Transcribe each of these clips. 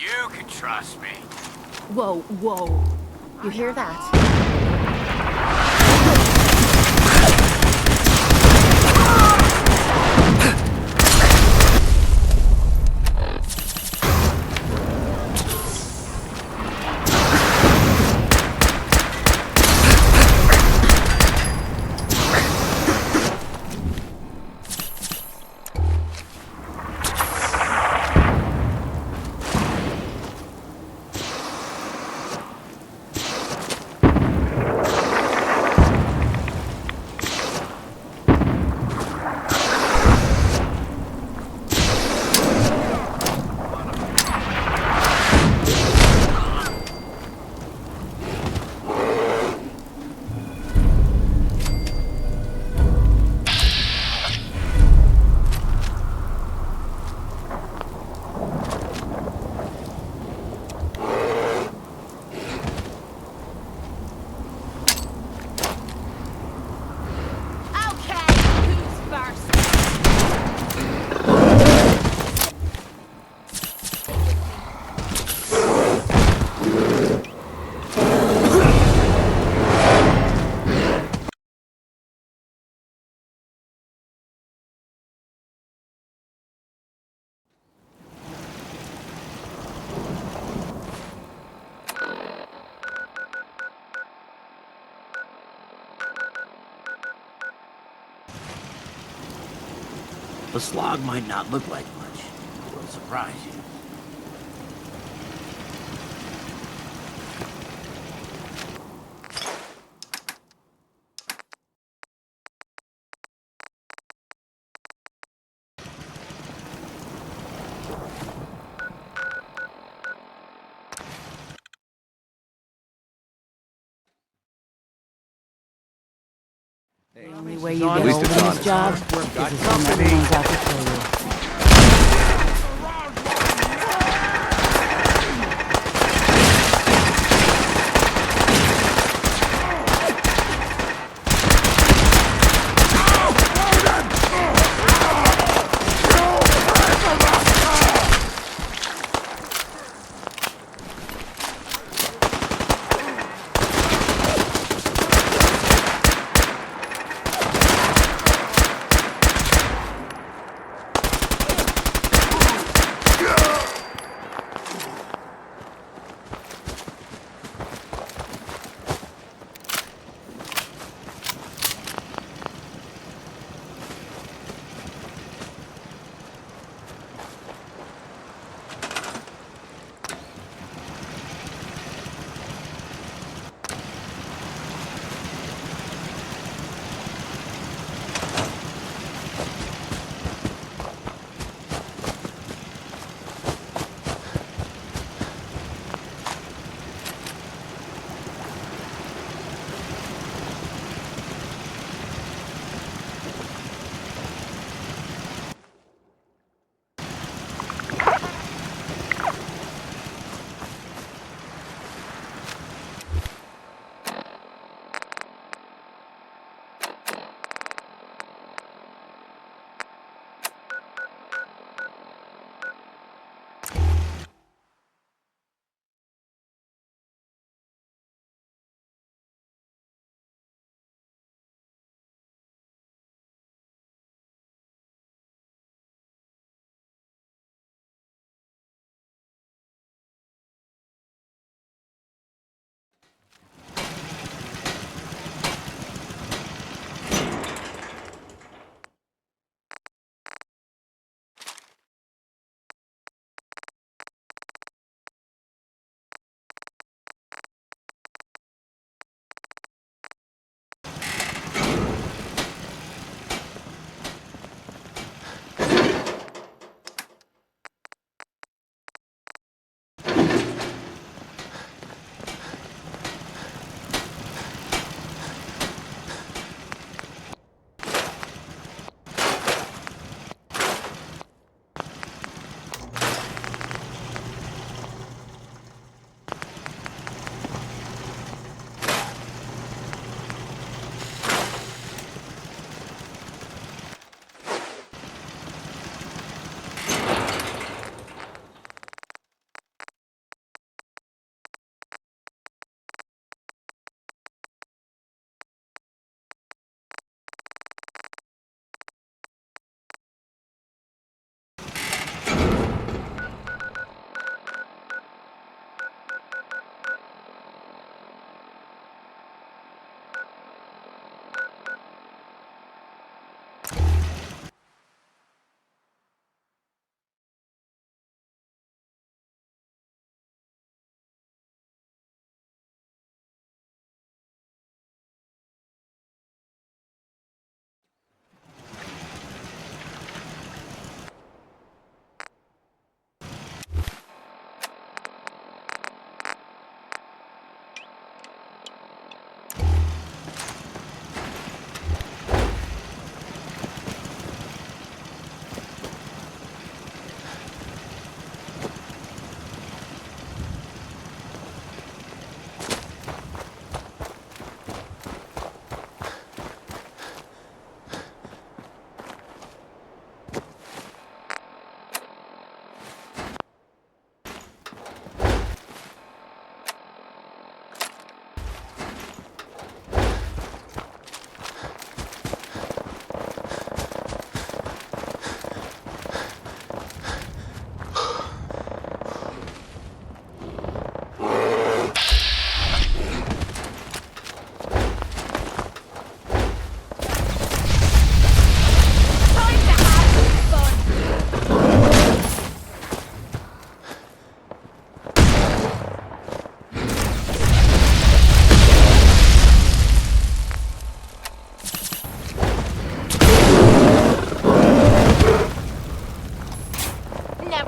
You can trust me. Whoa, whoa. You hear that? The slog might not look like much. It will surprise you. The only way you get over this job is if everyone's out to kill you.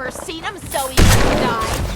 Ever seen him so eager to die?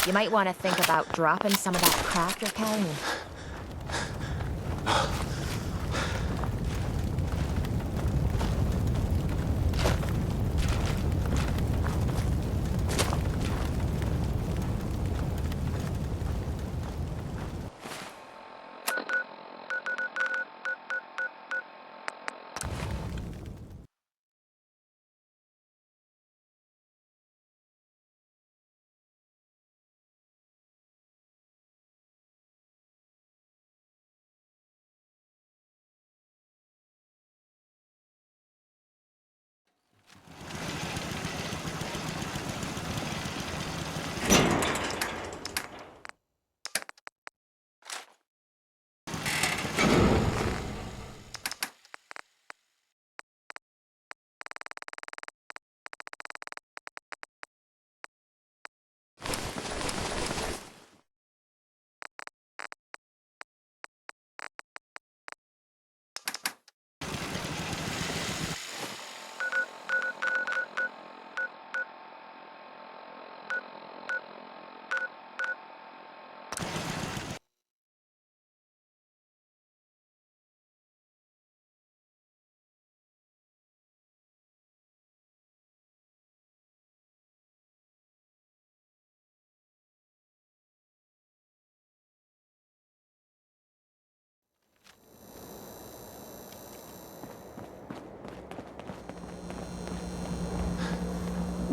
You might want to think about dropping some of that crap you're carrying.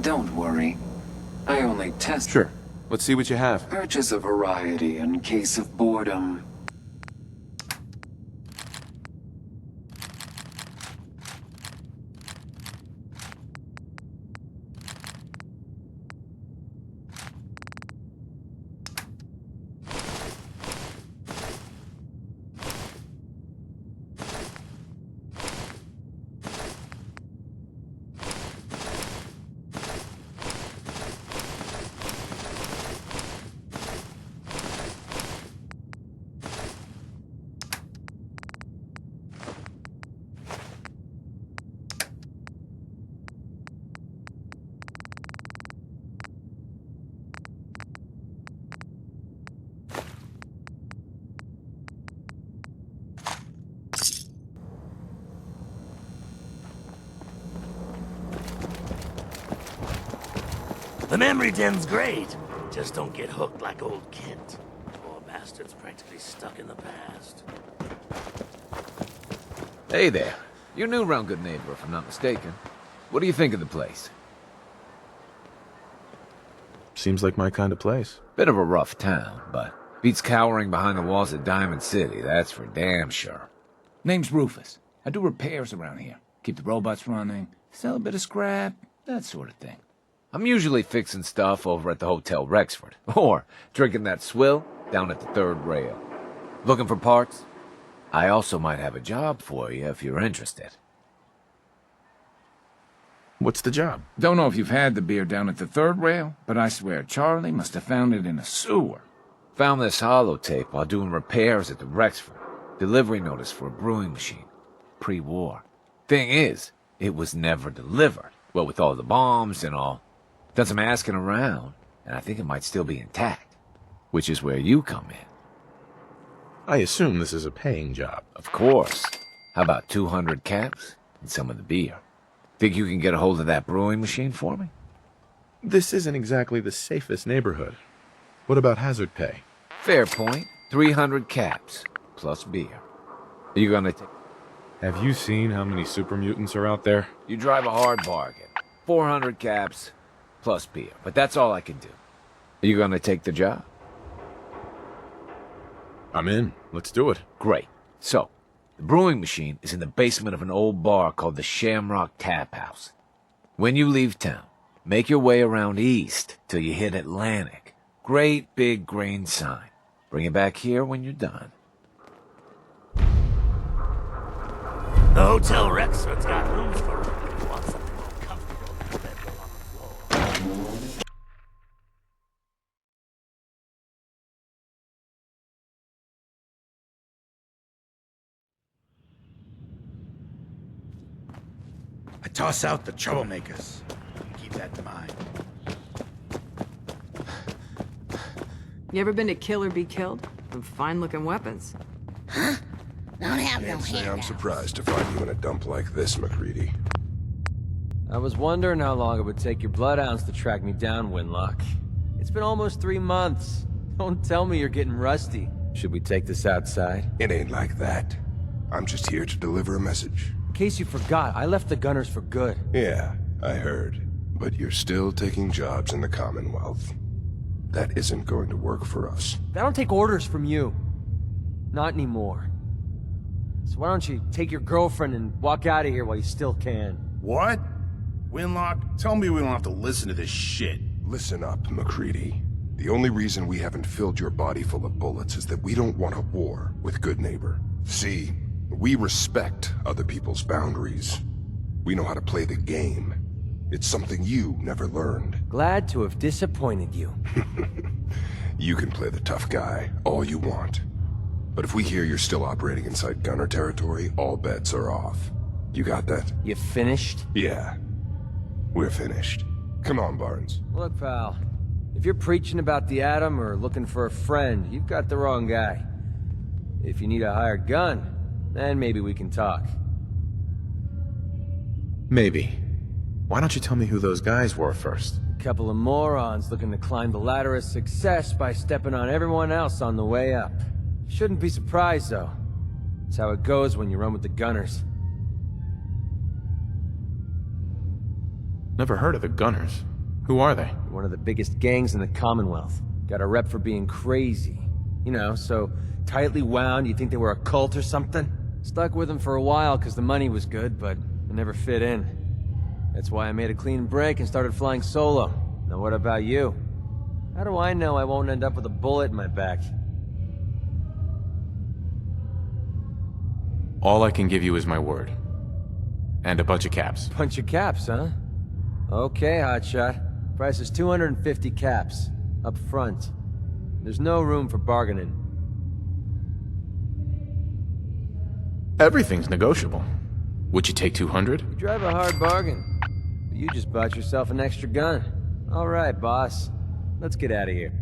Don't worry. I only test. Sure. Let's see what you have. Purchase a variety in case of boredom. The memory den's great. Just don't get hooked like old Kent. Poor bastard's practically stuck in the past. Hey there. You're new around Good Neighbor, if I'm not mistaken. What do you think of the place? Seems like my kind of place. Bit of a rough town, but beats cowering behind the walls of Diamond City, that's for damn sure. Name's Rufus. I do repairs around here. Keep the robots running, sell a bit of scrap, that sort of thing. I'm usually fixing stuff over at the Hotel Rexford, or drinking that swill down at the third rail. Looking for parts? I also might have a job for you if you're interested. What's the job? Don't know if you've had the beer down at the third rail, but I swear Charlie must have found it in a sewer. Found this holotape while doing repairs at the Rexford. Delivery notice for a brewing machine. Pre-war. Thing is, it was never delivered. Well, with all the bombs and all. Done some asking around, and I think it might still be intact. Which is where you come in. I assume this is a paying job. Of course. How about 200 caps and some of the beer? Think you can get a hold of that brewing machine for me? This isn't exactly the safest neighborhood. What about hazard pay? Fair point. 300 caps, plus beer. Are you gonna take... Have you seen how many super mutants are out there? You drive a hard bargain. 400 caps, plus beer. But that's all I can do. Are you gonna take the job? I'm in. Let's do it. Great. So, the brewing machine is in the basement of an old bar called the Shamrock Tap House. When you leave town, make your way around east till you hit Atlantic. Great big green sign. Bring it back here when you're done. The Hotel Rexford's got rooms for her. If you want something more comfortable than a bedroll on the floor. I toss out the troublemakers. Keep that in mind. You ever been to Kill or Be Killed? Some fine-looking weapons. Don't have no Can't say I'm handouts. surprised to find you in a dump like this, McCready. I was wondering how long it would take your bloodhounds to track me down, Winlock. It's been almost 3 months. Don't tell me you're getting rusty. Should we take this outside? It ain't like that. I'm just here to deliver a message. In case you forgot, I left the Gunners for good. Yeah, I heard. But you're still taking jobs in the Commonwealth. That isn't going to work for us. I don't take orders from you. Not anymore. So why don't you take your girlfriend and walk out of here while you still can? What? Winlock, tell me we don't have to listen to this shit. Listen up, McCready. The only reason we haven't filled your body full of bullets is that we don't want a war with Good Neighbor. See, we respect other people's boundaries. We know how to play the game. It's something you never learned. Glad to have disappointed you. You can play the tough guy all you want. But if we hear you're still operating inside Gunner territory, all bets are off. You got that? You finished? Yeah. We're finished. Come on, Barnes. Look, pal. If you're preaching about the atom or looking for a friend, you've got the wrong guy. If you need a hired gun, then maybe we can talk. Maybe. Why don't you tell me who those guys were first? A couple of morons looking to climb the ladder of success by stepping on everyone else on the way up. Shouldn't be surprised, though. It's how it goes when you run with the Gunners. Never heard of the Gunners. Who are they? One of the biggest gangs in the Commonwealth. Got a rep for being crazy. You know, so tightly wound you'd think they were a cult or something. Stuck with them for a while because the money was good, but it never fit in. That's why I made a clean break and started flying solo. Now what about you? How do I know I won't end up with a bullet in my back? All I can give you is my word. And a bunch of caps. Bunch of caps, huh? Okay, hotshot. Price is 250 caps. Up front. There's no room for bargaining. Everything's negotiable. Would you take 200? You drive a hard bargain. But you just bought yourself an extra gun. All right, boss. Let's get out of here.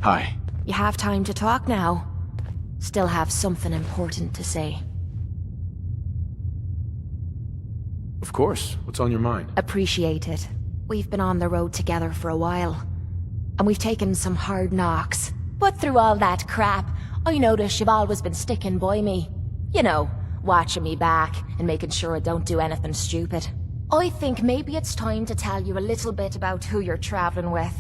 Hi. You have time to talk now. still have something important to say. Of course. What's on your mind? Appreciate it. We've been on the road together for a while, and we've taken some hard knocks. But through all that crap, I notice you've always been sticking by me. You know, watching me back and making sure I don't do anything stupid. I think maybe it's time to tell you a little bit about who you're traveling with.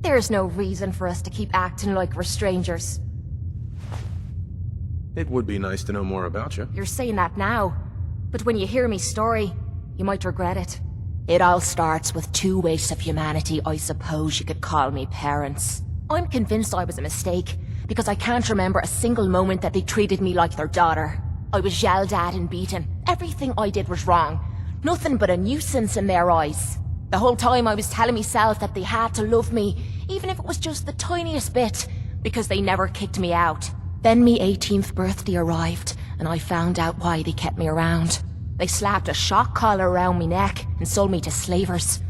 There's no reason for us to keep acting like we're strangers. It would be nice to know more about you. You're saying that now, but when you hear me story, you might regret it. It all starts with two wastes of humanity I suppose you could call me parents. I'm convinced I was a mistake, because I can't remember a single moment that they treated me like their daughter. I was yelled at and beaten. Everything I did was wrong. Nothing but a nuisance in their eyes. The whole time I was telling myself that they had to love me, even if it was just the tiniest bit, because they never kicked me out. Then me 18th birthday arrived, and I found out why they kept me around. They slapped a shock collar around me neck and sold me to slavers.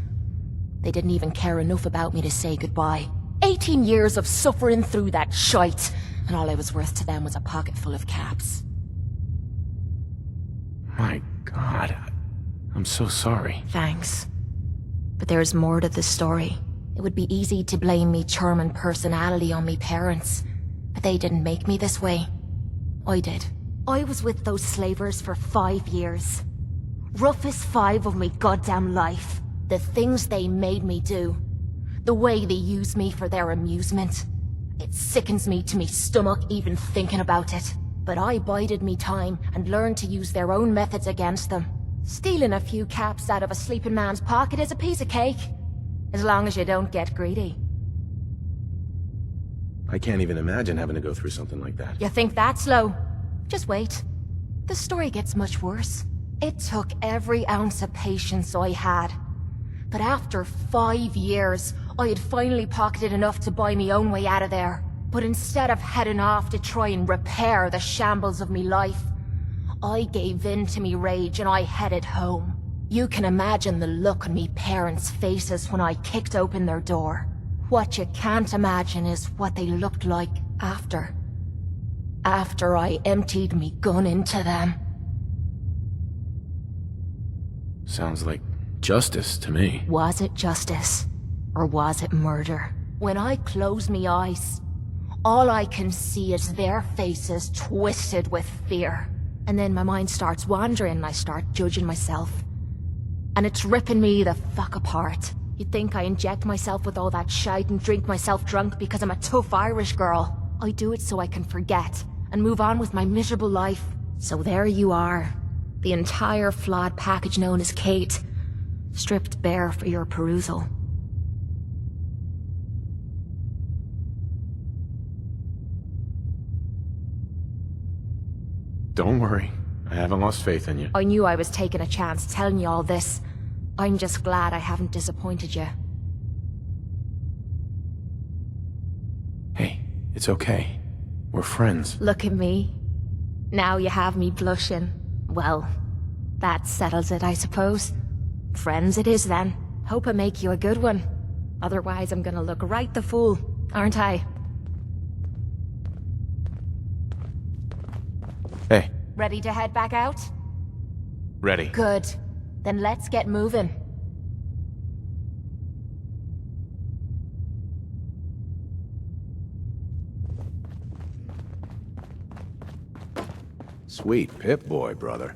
They didn't even care enough about me to say goodbye. 18 years of suffering through that shite, and all I was worth to them was a pocket full of caps. My God. I'm so sorry. Thanks. But there's more to the story. It would be easy to blame me charming personality on me parents, but they didn't make me this way. I did. I was with those slavers for 5 years. Roughest 5 of me goddamn life. The things they made me do. The way they used me for their amusement. It sickens me to me stomach even thinking about it. But I bided me time and learned to use their own methods against them. Stealing a few caps out of a sleeping man's pocket is a piece of cake. As long as you don't get greedy. I can't even imagine having to go through something like that. You think that's low? Just wait. The story gets much worse. It took every ounce of patience I had. But after 5 years, I had finally pocketed enough to buy me own way out of there. But instead of heading off to try and repair the shambles of me life, I gave in to me rage and I headed home. You can imagine the look on me parents' faces when I kicked open their door. What you can't imagine is what they looked like after. After I emptied me gun into them. Sounds like justice to me. Was it justice? Or was it murder? When I close me eyes, all I can see is their faces twisted with fear. And then my mind starts wandering and I start judging myself. And it's ripping me the fuck apart. You'd think I inject myself with all that shite and drink myself drunk because I'm a tough Irish girl. I do it so I can forget and move on with my miserable life. So there you are. The entire flawed package known as Kate. Stripped bare for your perusal. Don't worry. I haven't lost faith in you. I knew I was taking a chance telling you all this. I'm just glad I haven't disappointed you. Hey, it's okay. We're friends. Look at me. Now you have me blushing. Well, that settles it, I suppose. Friends it is then. Hope I make you a good one. Otherwise I'm gonna look right the fool, aren't I? Hey. Ready to head back out? Ready. Good. Then let's get moving. Sweet Pip-Boy, brother.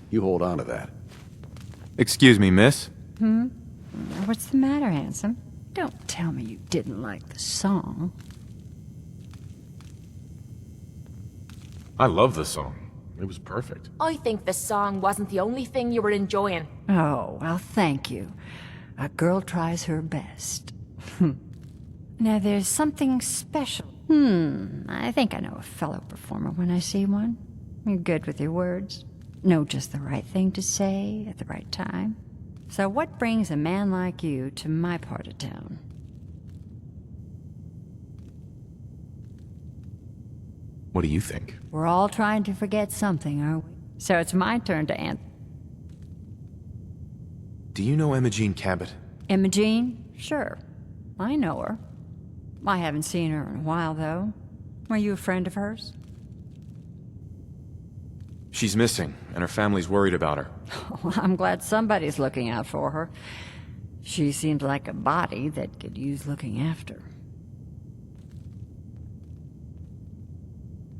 You hold on to that. Excuse me, miss? What's the matter, handsome? Don't tell me you didn't like the song. I love the song. It was perfect. I think the song wasn't the only thing you were enjoying. Oh, well, thank you. A girl tries her best. Now, there's something special. I think I know a fellow performer when I see one. You're good with your words. Know just the right thing to say at the right time. So what brings a man like you to my part of town? What do you think? We're all trying to forget something, aren't we? So it's my turn to answer. Do you know Imogene Cabot? Imogene? Sure. I know her. I haven't seen her in a while, though. Are you a friend of hers? She's missing, and her family's worried about her. Well, I'm glad somebody's looking out for her. She seems like a body that could use looking after.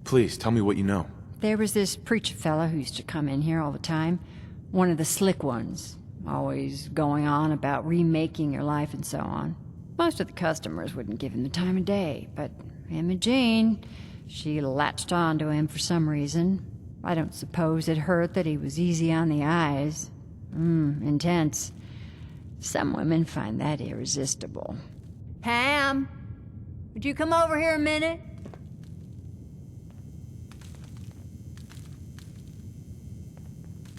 Please, tell me what you know. There was this preacher fella who used to come in here all the time. One of the slick ones. Always going on about remaking your life and so on. Most of the customers wouldn't give him the time of day, but Imogene, she latched on to him for some reason. I don't suppose it hurt that he was easy on the eyes. Intense. Some women find that irresistible. Pam! Would you come over here a minute?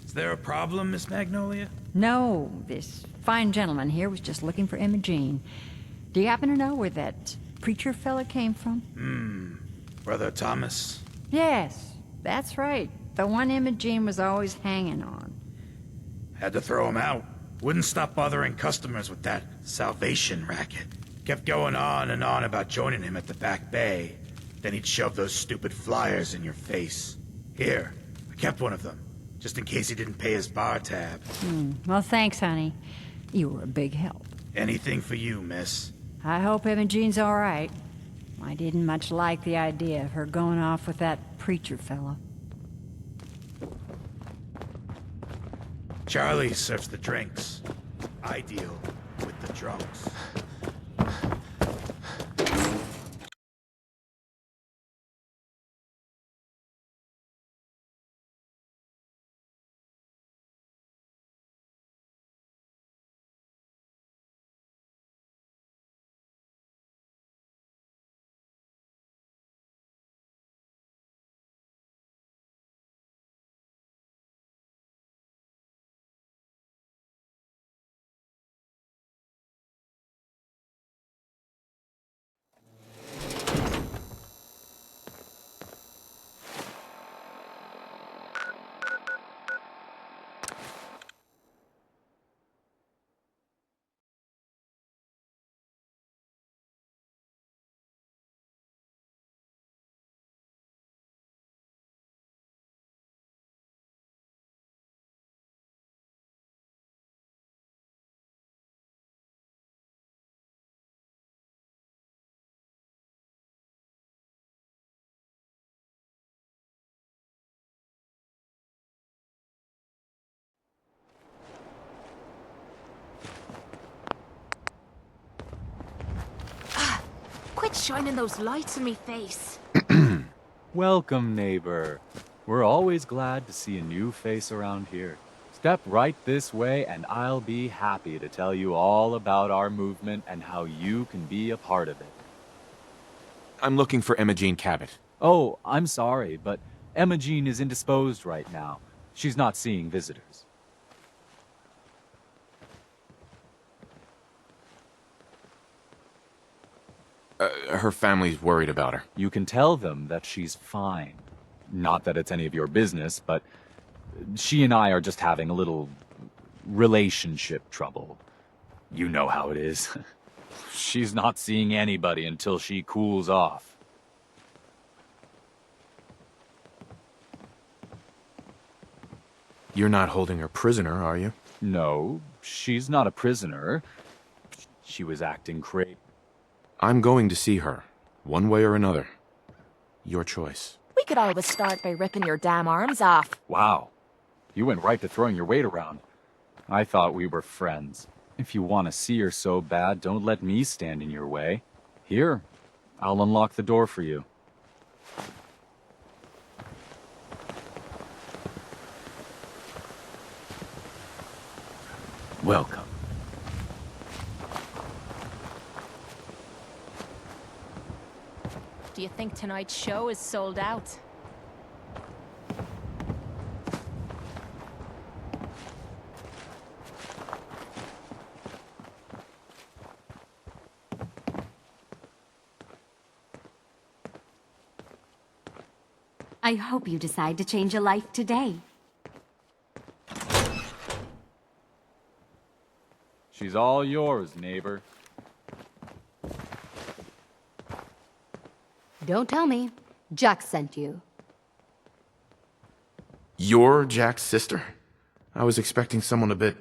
Is there a problem, Miss Magnolia? No, this fine gentleman here was just looking for Imogene. Do you happen to know where that preacher fella came from? Brother Thomas? Yes, that's right. The one Imogene was always hanging on. Had to throw him out. Wouldn't stop bothering customers with that salvation racket. Kept going on and on about joining him at the back bay. Then he'd shove those stupid flyers in your face. Here, I kept one of them, just in case he didn't pay his bar tab. Well, thanks, honey. You were a big help. Anything for you, miss. I hope Imogene's all right. I didn't much like the idea of her going off with that preacher fella. Charlie serves the drinks. I deal with the drunks. Quit shining those lights in me face. Welcome, neighbor. We're always glad to see a new face around here. Step right this way and I'll be happy to tell you all about our movement and how you can be a part of it. I'm looking for Imogene Cabot. Oh, I'm sorry, but Imogene is indisposed right now. She's not seeing visitors. Her family's worried about her. You can tell them that she's fine. Not that it's any of your business, but she and I are just having a little relationship trouble. You know how it is. She's not seeing anybody until she cools off. You're not holding her prisoner, are you? No, she's not a prisoner. She was acting crazy. I'm going to see her, one way or another. Your choice. We could always start by ripping your damn arms off. Wow. You went right to throwing your weight around. I thought we were friends. If you want to see her so bad, don't let me stand in your way. Here, I'll unlock the door for you. Welcome. Do you think tonight's show is sold out? I hope you decide to change your life today. She's all yours, neighbor. Don't tell me. Jack sent you. You're Jack's sister? I was expecting someone a bit...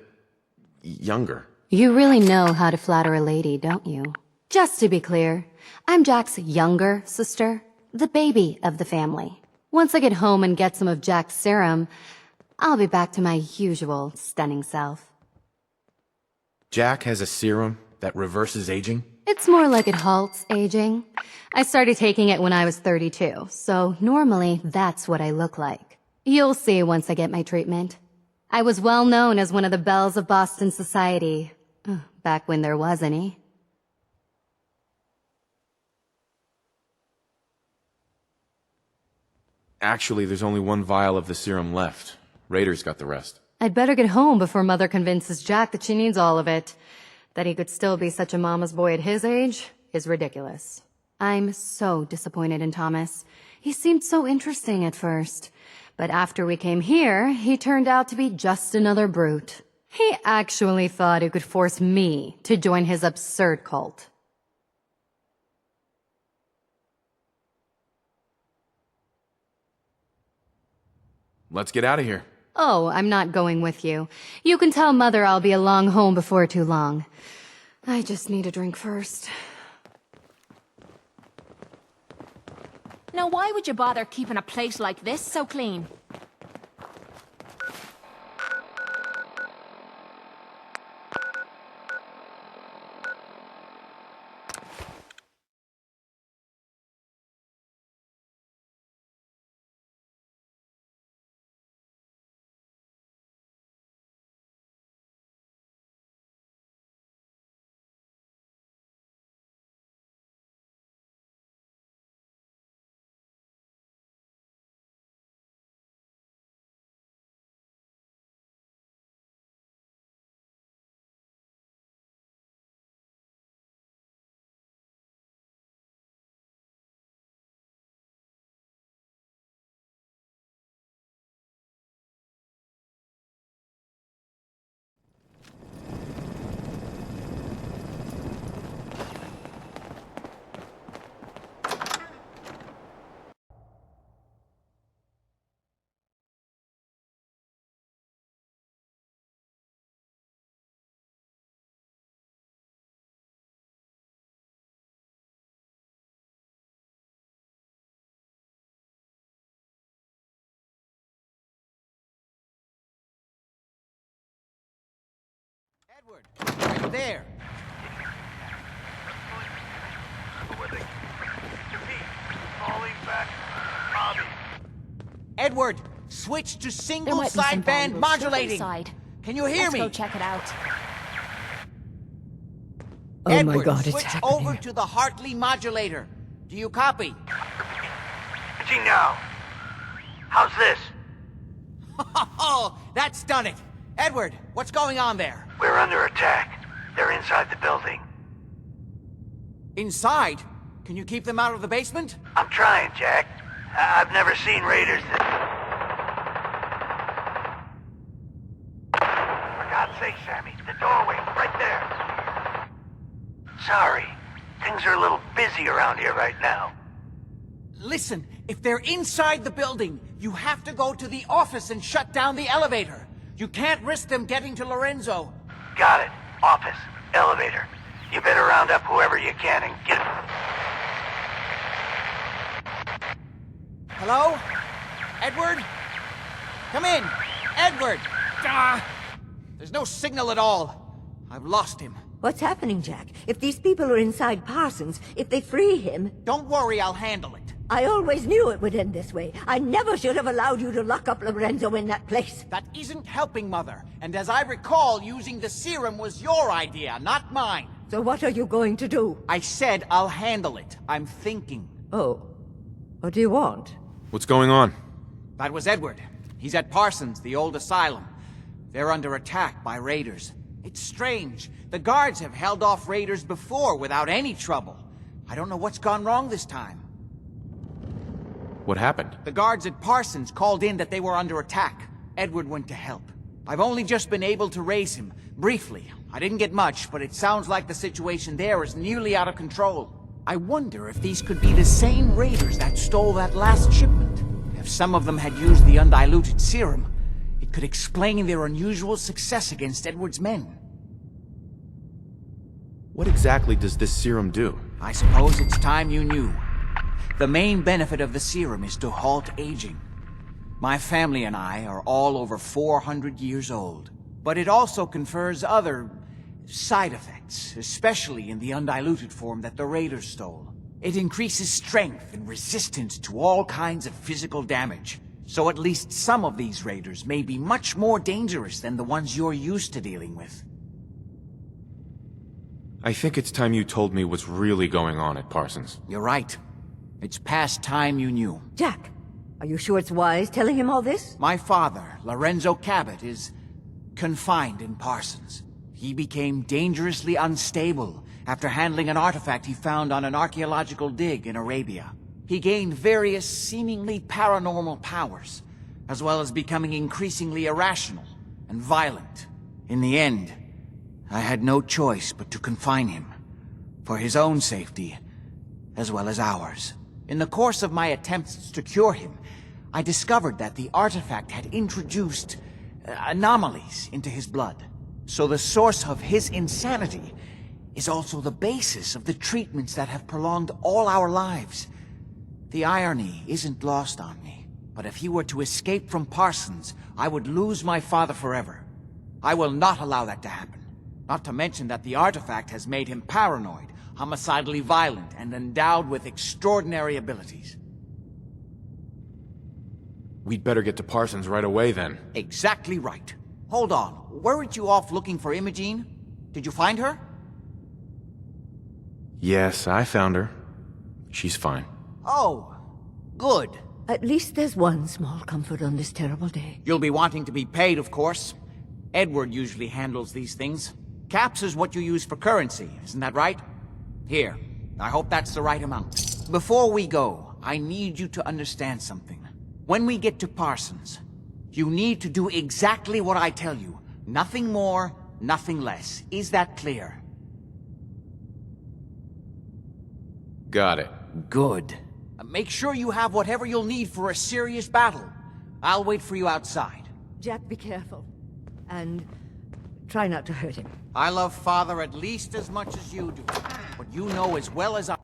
younger. You really know how to flatter a lady, don't you? Just to be clear, I'm Jack's younger sister, the baby of the family. Once I get home and get some of Jack's serum, I'll be back to my usual stunning self. Jack has a serum that reverses aging? It's more like it halts aging. I started taking it when I was 32, so normally that's what I look like. You'll see once I get my treatment. I was well known as one of the belles of Boston society, back when there was any. Actually, there's only one vial of the serum left. Raiders got the rest. I'd better get home before Mother convinces Jack that she needs all of it. That he could still be such a mama's boy at his age is ridiculous. I'm so disappointed in Thomas. He seemed so interesting at first. But after we came here, he turned out to be just another brute. He actually thought he could force me to join his absurd cult. Let's get out of here. Oh, I'm not going with you. You can tell Mother I'll be along home before too long. I just need a drink first. Now why would you bother keeping a place like this so clean? Edward, are you there? Edward, switch to single sideband modulating. Can you hear me? Let's go check it out. Oh Edward, my God, it's happening. Switch over to the Hartley modulator. Do you copy? Pitching now. How's this? Oh, that's done it. Edward, what's going on there? We're under attack. They're inside the building. Inside? Can you keep them out of the basement? I'm trying, Jack. I've never seen raiders that... For God's sake, Sammy, the doorway, right there. Sorry. Things are a little busy around here right now. Listen, if they're inside the building, you have to go to the office and shut down the elevator. You can't risk them getting to Lorenzo. Got it. Office. Elevator. You better round up whoever you can and get... Hello? Edward? Come in. Edward! There's no signal at all. I've lost him. What's happening, Jack? If these people are inside Parsons, if they free him... Don't worry, I'll handle it. I always knew it would end this way. I never should have allowed you to lock up Lorenzo in that place. That isn't helping, Mother. And as I recall, using the serum was your idea, not mine. So what are you going to do? I said I'll handle it. I'm thinking. Oh. What do you want? What's going on? That was Edward. He's at Parsons, the old asylum. They're under attack by raiders. It's strange. The guards have held off raiders before without any trouble. I don't know what's gone wrong this time. What happened? The guards at Parsons called in that they were under attack. Edward went to help. I've only just been able to raise him, briefly. I didn't get much, but it sounds like the situation there is nearly out of control. I wonder if these could be the same raiders that stole that last shipment. If some of them had used the undiluted serum, it could explain their unusual success against Edward's men. What exactly does this serum do? I suppose it's time you knew. The main benefit of the serum is to halt aging. My family and I are all over 400 years old. But it also confers other side effects, especially in the undiluted form that the raiders stole. It increases strength and resistance to all kinds of physical damage. So at least some of these raiders may be much more dangerous than the ones you're used to dealing with. I think it's time you told me what's really going on at Parsons. You're right. It's past time you knew. Jack, are you sure it's wise telling him all this? My father, Lorenzo Cabot, is confined in Parsons. He became dangerously unstable after handling an artifact he found on an archaeological dig in Arabia. He gained various seemingly paranormal powers, as well as becoming increasingly irrational and violent. In the end, I had no choice but to confine him, for his own safety, as well as ours. In the course of my attempts to cure him, I discovered that the artifact had introduced anomalies into his blood. So the source of his insanity is also the basis of the treatments that have prolonged all our lives. The irony isn't lost on me, but if he were to escape from Parsons, I would lose my father forever. I will not allow that to happen. Not to mention that the artifact has made him paranoid, homicidally violent, and endowed with extraordinary abilities. We'd better get to Parsons right away, then. Exactly right. Hold on, weren't you off looking for Imogene? Did you find her? Yes, I found her. She's fine. Oh, good. At least there's one small comfort on this terrible day. You'll be wanting to be paid, of course. Edward usually handles these things. Caps is what you use for currency, isn't that right? Here, I hope that's the right amount. Before we go, I need you to understand something. When we get to Parsons, you need to do exactly what I tell you. Nothing more, nothing less. Is that clear? Got it. Good. Make sure you have whatever you'll need for a serious battle. I'll wait for you outside. Jack, be careful. And try not to hurt him. I love Father at least as much as you do. But you know as well as I...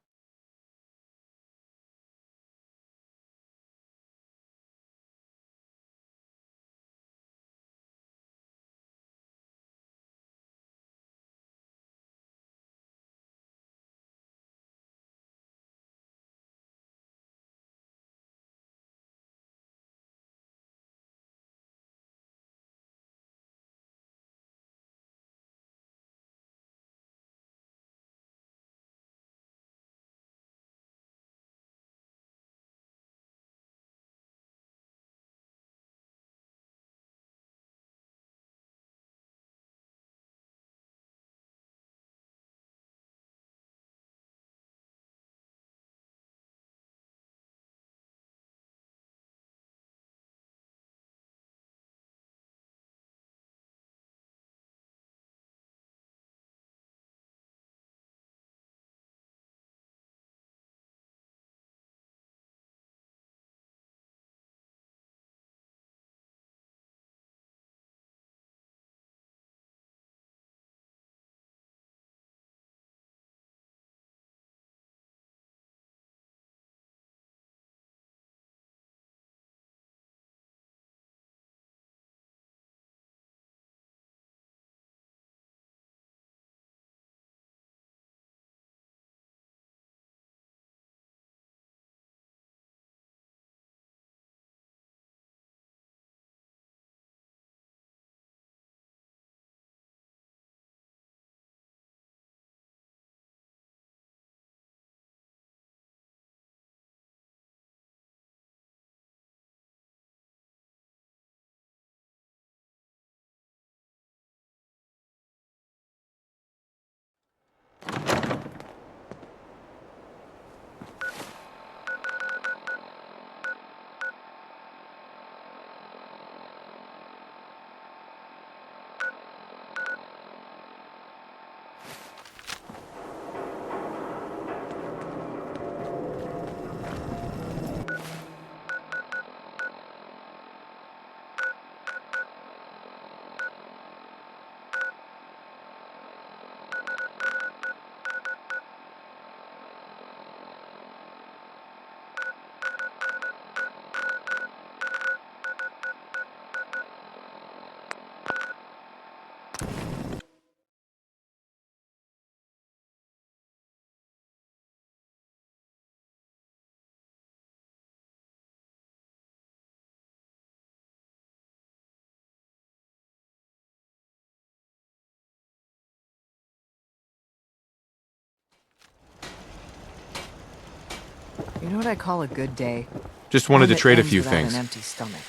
You know what I call a good day? Just wanted One to that trade a ends few without things. An empty stomach.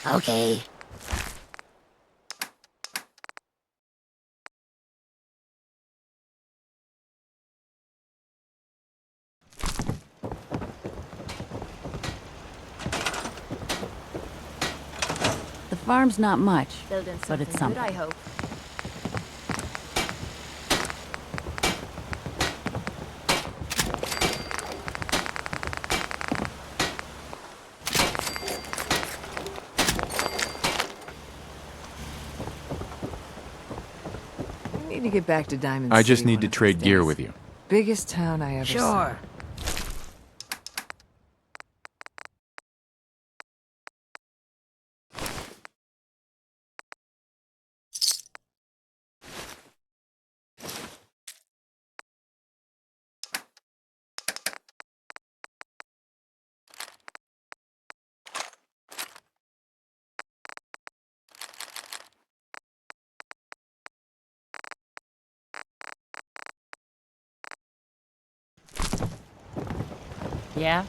Okay. The farm's not much, Building but something it's good, something. I hope. I need to get back to Diamond I just City need one to of trade these gear days. with you. Biggest town I ever Sure. Yeah?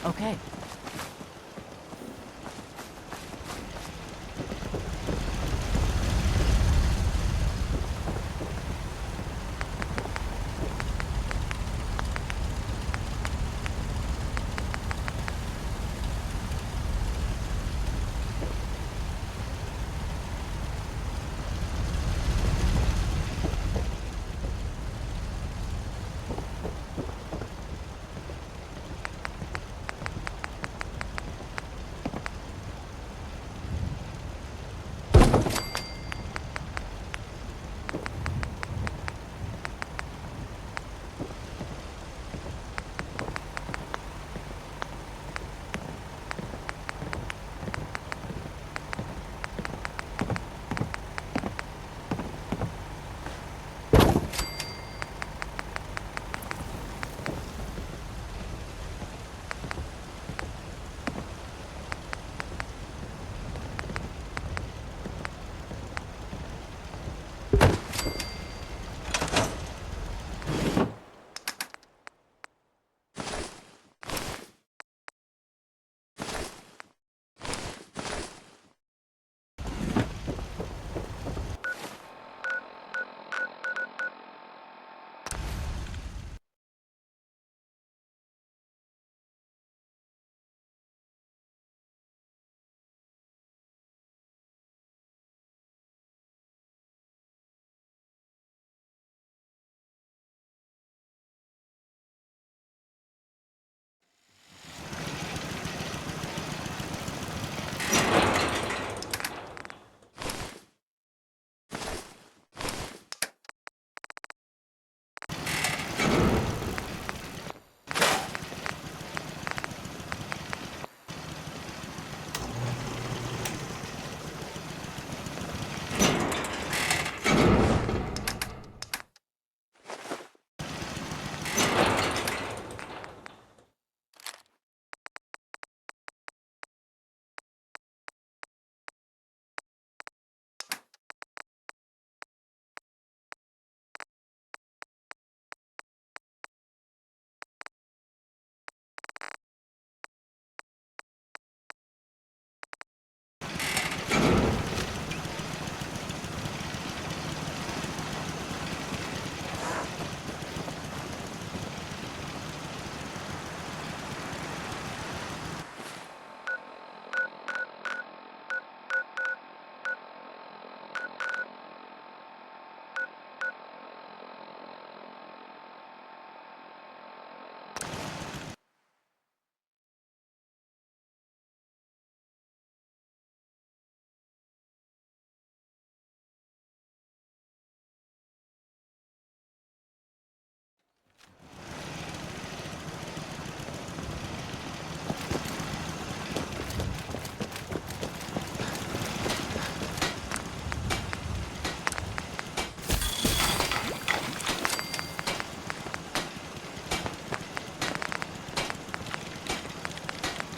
Okay.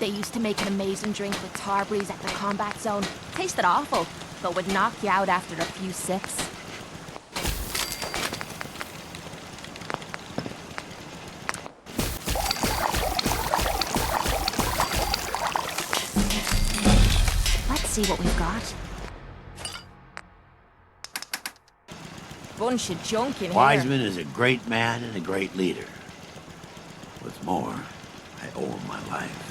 They used to make an amazing drink with tar breeze at the combat zone. Tasted awful. but would knock you out after a few sips. Let's see what we've got. Bunch of junk in here. Wiseman is a great man and a great leader. What's more, I owe him my life.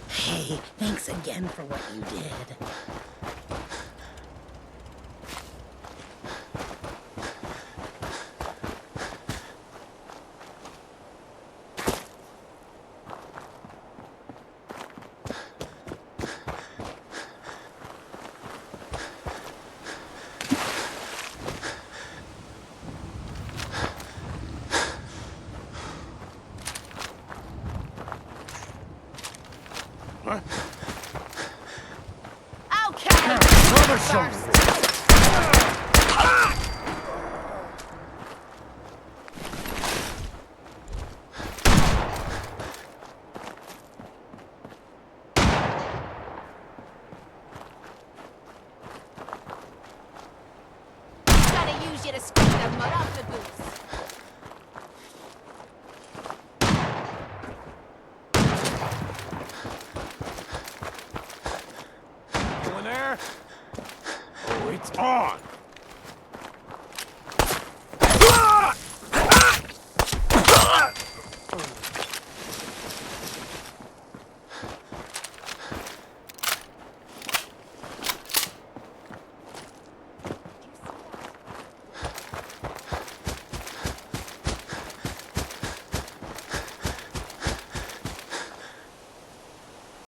Hey, thanks again for what you did. Gotta use you to scrape the mud off the boots.